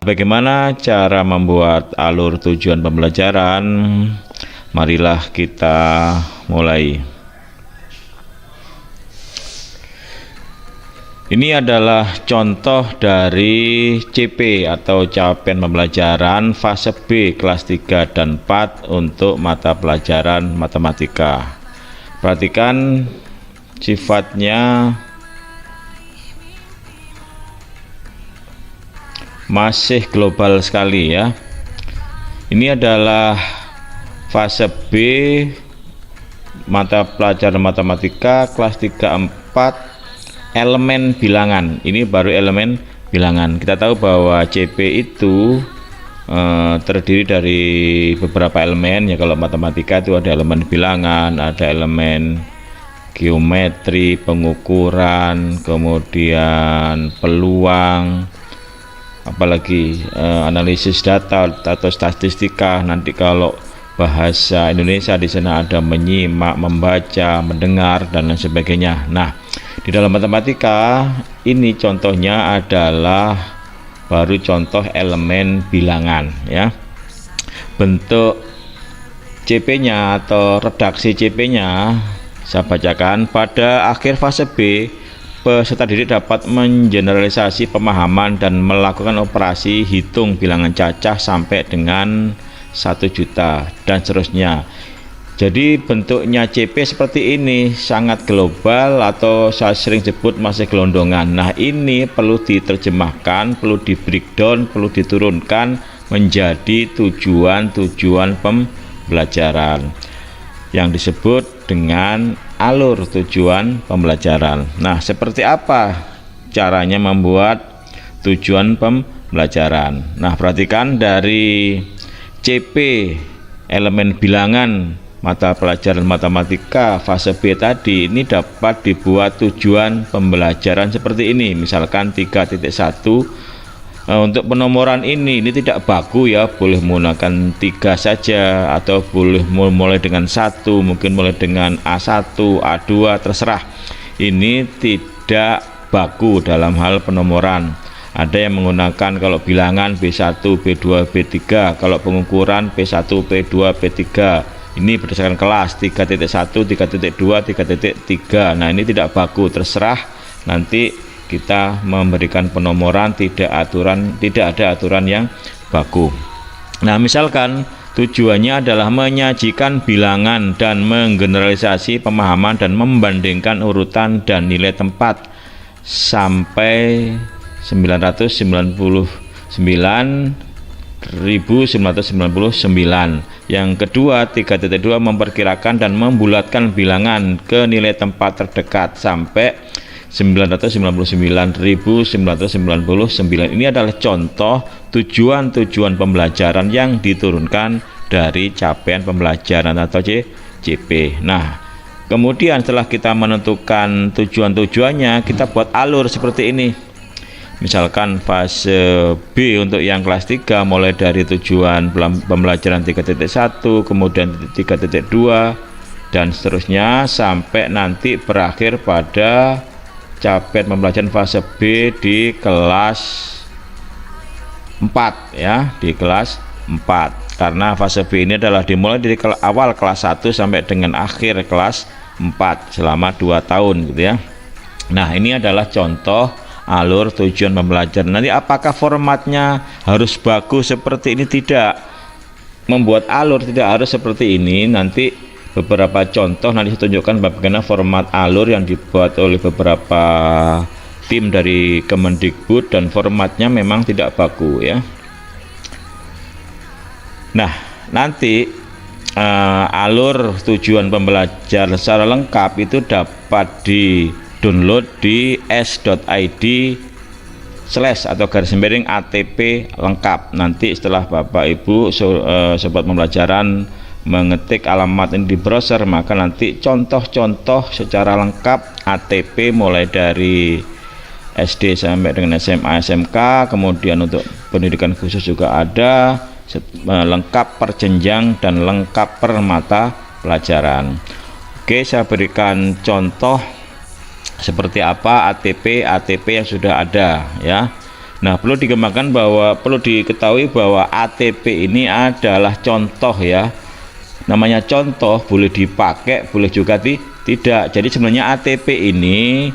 Bagaimana cara membuat alur tujuan pembelajaran? Marilah kita mulai. Ini adalah contoh dari CP atau capaian pembelajaran fase B kelas 3 dan 4 untuk mata pelajaran matematika. Perhatikan sifatnya masih global sekali ya. Ini adalah fase B mata pelajaran matematika kelas 3 4 elemen bilangan. Ini baru elemen bilangan. Kita tahu bahwa CP itu terdiri dari beberapa elemen ya. Kalau matematika itu ada elemen bilangan, ada elemen geometri, pengukuran, kemudian peluang, apalagi analisis data atau statistika. Nanti kalau bahasa Indonesia di sana ada menyimak, membaca, mendengar dan lain sebagainya. Nah, di dalam matematika ini contohnya adalah baru contoh elemen bilangan ya. Bentuk CP-nya atau redaksi CP-nya saya bacakan. Pada akhir fase B, peserta didik dapat mengeneralisasi pemahaman dan melakukan operasi hitung bilangan cacah sampai dengan 1 juta dan seterusnya. Jadi bentuknya CP seperti ini, sangat global atau saya sering sebut masih gelondongan. Nah, ini perlu diterjemahkan, perlu di breakdown, perlu diturunkan menjadi tujuan-tujuan pembelajaran yang disebut dengan alur tujuan pembelajaran. Nah, seperti apa caranya membuat tujuan pembelajaran? Nah, perhatikan dari CP elemen bilangan mata pelajaran matematika fase B tadi, ini dapat dibuat tujuan pembelajaran seperti ini. Misalkan 3.1 untuk penomoran ini tidak baku ya, boleh menggunakan 3 saja atau boleh mulai dengan 1, mungkin mulai dengan A1, A2, terserah. Ini tidak baku dalam hal penomoran. Ada yang menggunakan kalau bilangan B1, B2, B3, kalau pengukuran P1, P2, P3. Ini berdasarkan kelas 3.1, 3.2, 3.3. Nah, ini tidak baku, terserah. Nanti kita memberikan penomoran, tidak ada aturan yang baku. Nah, misalkan tujuannya adalah menyajikan bilangan dan menggeneralisasi pemahaman dan membandingkan urutan dan nilai tempat sampai 1999. Yang kedua, 3.2 memperkirakan dan membulatkan bilangan ke nilai tempat terdekat sampai 999.999. Ini adalah contoh tujuan-tujuan pembelajaran yang diturunkan dari capaian pembelajaran atau CP. Nah, kemudian setelah kita menentukan tujuan-tujuannya, kita buat alur seperti ini. Misalkan fase B untuk yang kelas 3 mulai dari tujuan pembelajaran 3.1, kemudian 3.2 dan seterusnya sampai nanti berakhir pada capaian pembelajaran fase B di kelas 4 ya, di kelas 4. Karena fase B ini adalah dimulai dari awal kelas 1 sampai dengan akhir kelas 4 selama 2 tahun gitu ya. Nah, ini adalah contoh alur tujuan pembelajaran. Nanti apakah formatnya harus bagus seperti ini? Tidak. Membuat alur tidak harus seperti ini. Nanti beberapa contoh nanti saya tunjukkan bagaimana format alur yang dibuat oleh beberapa tim dari Kemendikbud dan formatnya memang tidak baku ya. Nah, nanti alur tujuan pembelajaran secara lengkap itu dapat di-download di s.id/ atau _ATP lengkap. Nanti setelah Bapak Ibu sobat pembelajaran mengetik alamat ini di browser, maka nanti contoh-contoh secara lengkap ATP mulai dari SD sampai dengan SMA SMK, kemudian untuk pendidikan khusus juga ada, lengkap per jenjang dan lengkap per mata pelajaran. Oke, saya berikan contoh seperti apa ATP yang sudah ada ya. Nah, perlu diketahui bahwa ATP ini adalah contoh ya. Namanya contoh, boleh dipakai, boleh juga tidak. Jadi sebenarnya ATP ini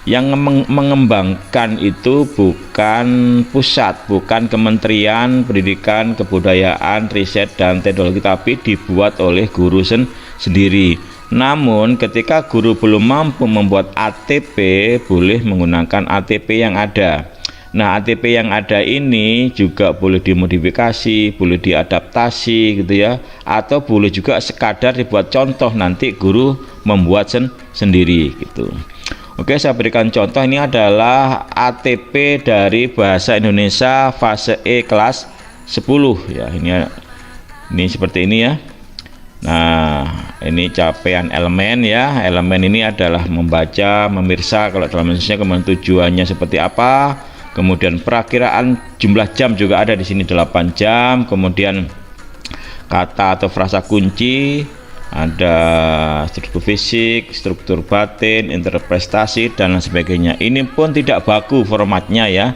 yang mengembangkan itu bukan pusat, bukan Kementerian Pendidikan, Kebudayaan, Riset dan Teknologi, tapi dibuat oleh guru sendiri. Namun ketika guru belum mampu membuat ATP, boleh menggunakan ATP yang ada. Nah, ATP yang ada ini juga boleh dimodifikasi, boleh diadaptasi gitu ya, atau boleh juga sekadar dibuat contoh, nanti guru membuat sendiri gitu. Oke, saya berikan contoh. Ini adalah ATP dari Bahasa Indonesia fase E kelas 10 ya. Ini seperti ini ya. Nah, ini capaian elemen ya. Elemen ini adalah membaca, memirsa kalau dalam Indonesia, kemudian tujuannya seperti apa. Kemudian perakiraan jumlah jam juga ada di sini 8 jam. Kemudian kata atau frasa kunci, ada struktur fisik, struktur batin, interpretasi dan lain sebagainya. Ini pun tidak baku formatnya ya.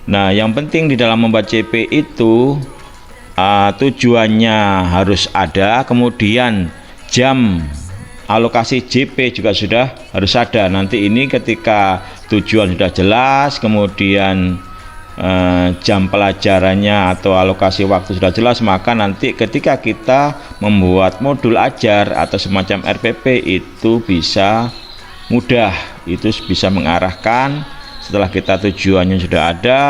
Nah, yang penting di dalam membuat CP itu tujuannya harus ada, kemudian jam alokasi JP juga sudah harus ada. Nanti ini ketika tujuan sudah jelas, kemudian jam pelajarannya atau alokasi waktu sudah jelas, maka nanti ketika kita membuat modul ajar atau semacam RPP itu bisa mudah, itu bisa mengarahkan. Setelah kita tujuannya sudah ada,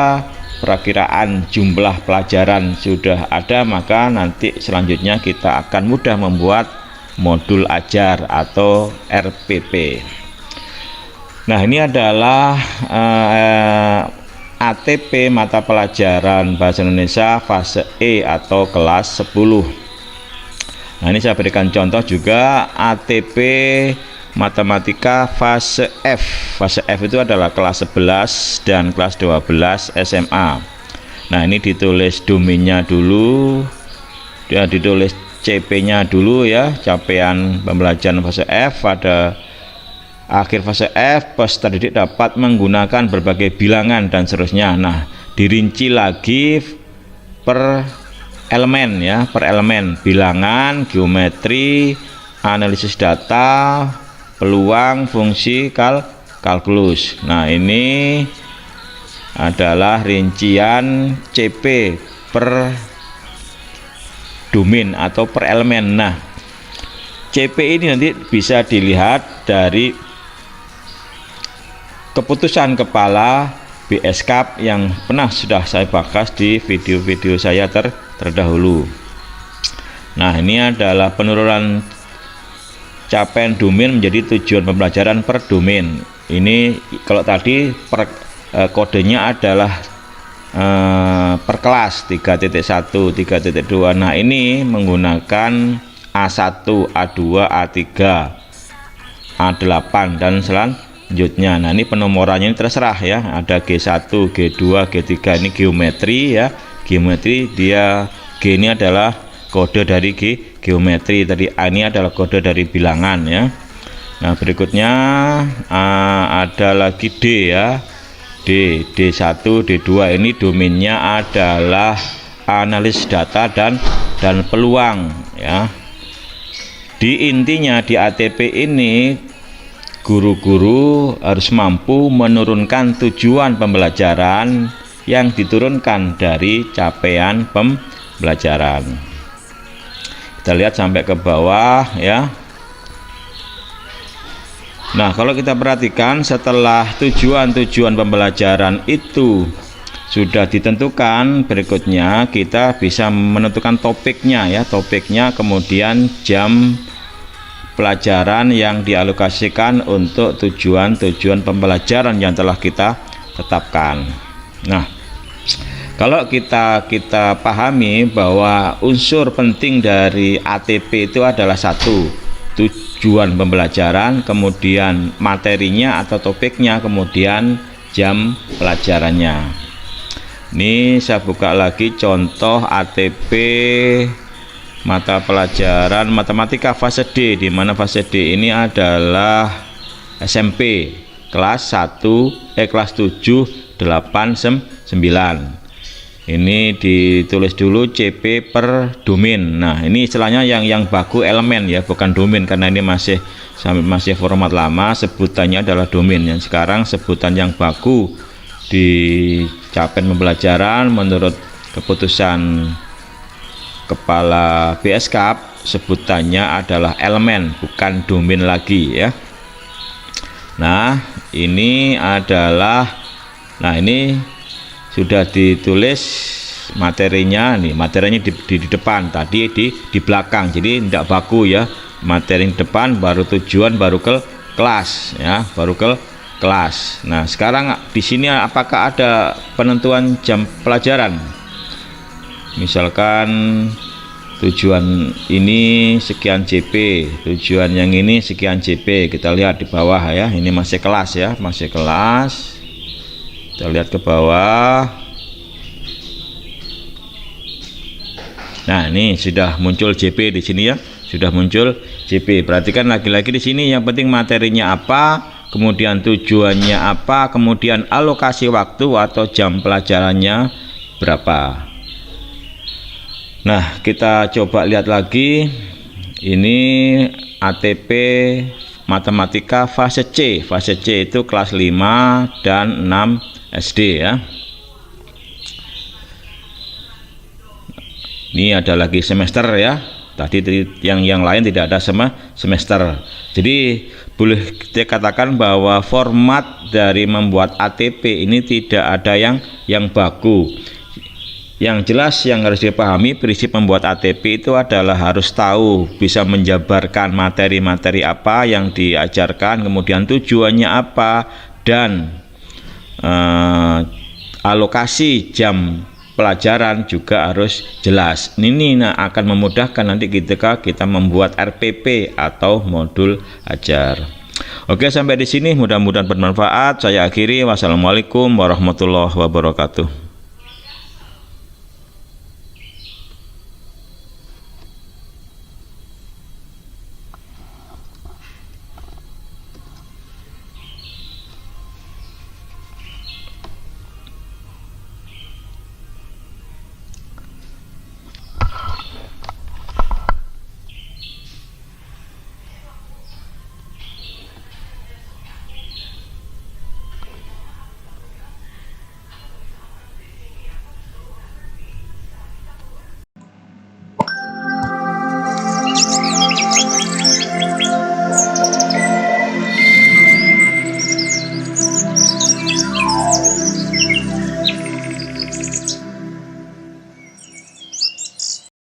perakiraan jumlah pelajaran sudah ada, maka nanti selanjutnya kita akan mudah membuat modul ajar atau RPP. Nah, ini adalah ATP mata pelajaran Bahasa Indonesia fase E atau kelas 10. Nah, ini saya berikan contoh juga ATP matematika fase F. Fase F itu adalah kelas 11 dan kelas 12 SMA. Nah, ini ditulis domainnya dulu, dia ditulis CP-nya dulu ya, capaian pembelajaran fase F. Pada akhir fase F, peserta didik dapat menggunakan berbagai bilangan dan seterusnya. Nah, dirinci lagi per elemen ya, per elemen, bilangan, geometri, analisis data, peluang, fungsi, kalkulus. Nah, ini adalah rincian CP per domain atau per elemen. Nah, CP ini nanti bisa dilihat dari keputusan kepala BSKAP yang pernah sudah saya bahas di video-video saya terdahulu. Nah, ini adalah penurunan capaian domain menjadi tujuan pembelajaran per domain. Ini kalau tadi kodenya adalah per kelas 3.1, 3.2. Nah, ini menggunakan A1, A2, A3, A8 dan selanjutnya. Nah, ini penomorannya ini terserah ya. Ada G1, G2, G3, ini geometri ya. Geometri dia G ini adalah kode dari geometri, tadi A ini adalah kode dari bilangan ya. Nah, berikutnya ada lagi D ya. D1, D2 ini domainnya adalah analis data dan peluang ya. Di intinya di ATP ini guru-guru harus mampu menurunkan tujuan pembelajaran yang diturunkan dari capaian pembelajaran. Kita lihat sampai ke bawah ya. Nah, kalau kita perhatikan setelah tujuan-tujuan pembelajaran itu sudah ditentukan, berikutnya kita bisa menentukan topiknya ya, topiknya, kemudian jam pelajaran yang dialokasikan untuk tujuan-tujuan pembelajaran yang telah kita tetapkan. Nah, kalau kita pahami bahwa unsur penting dari ATP itu adalah satu, tujuan pembelajaran, kemudian materinya atau topiknya, kemudian jam pelajarannya. Ini saya buka lagi contoh ATP mata pelajaran matematika fase D, di mana fase D ini adalah SMP kelas 1 kelas 7, 8, Ini ditulis dulu CP per domain. Nah, ini istilahnya yang baku elemen ya, bukan domain, karena ini masih format lama, sebutannya adalah domain. Yang sekarang sebutan yang baku di capaian pembelajaran menurut keputusan Kepala BSKAP sebutannya adalah elemen, bukan domain lagi ya. Nah, ini sudah ditulis materinya nih, materinya di depan, tadi di belakang, jadi tidak baku ya. Materi di depan, baru tujuan, baru ke kelas ya, baru ke kelas. Nah, sekarang di sini apakah ada penentuan jam pelajaran? Misalkan tujuan ini sekian JP, tujuan yang ini sekian JP. Kita lihat di bawah ya, ini masih kelas ya, masih kelas. Kita lihat ke bawah. Nah, ini sudah muncul JP di sini ya, sudah muncul JP. Perhatikan lagi-lagi di sini, yang penting materinya apa, kemudian tujuannya apa, kemudian alokasi waktu atau jam pelajarannya berapa. Nah, kita coba lihat lagi. Ini ATP Matematika fase C. Fase C itu kelas 5 dan 6 SD ya. Ini ada lagi semester ya. Tadi yang lain tidak ada semester. Jadi boleh dikatakan bahwa format dari membuat ATP ini tidak ada yang baku. Yang jelas yang harus dipahami, prinsip membuat ATP itu adalah harus tahu, bisa menjabarkan materi-materi apa yang diajarkan, kemudian tujuannya apa, dan alokasi jam pelajaran juga harus jelas. Ini akan memudahkan nanti ketika kita membuat RPP atau modul ajar. Oke, sampai di sini mudah-mudahan bermanfaat. Saya akhiri. Wassalamualaikum warahmatullahi wabarakatuh.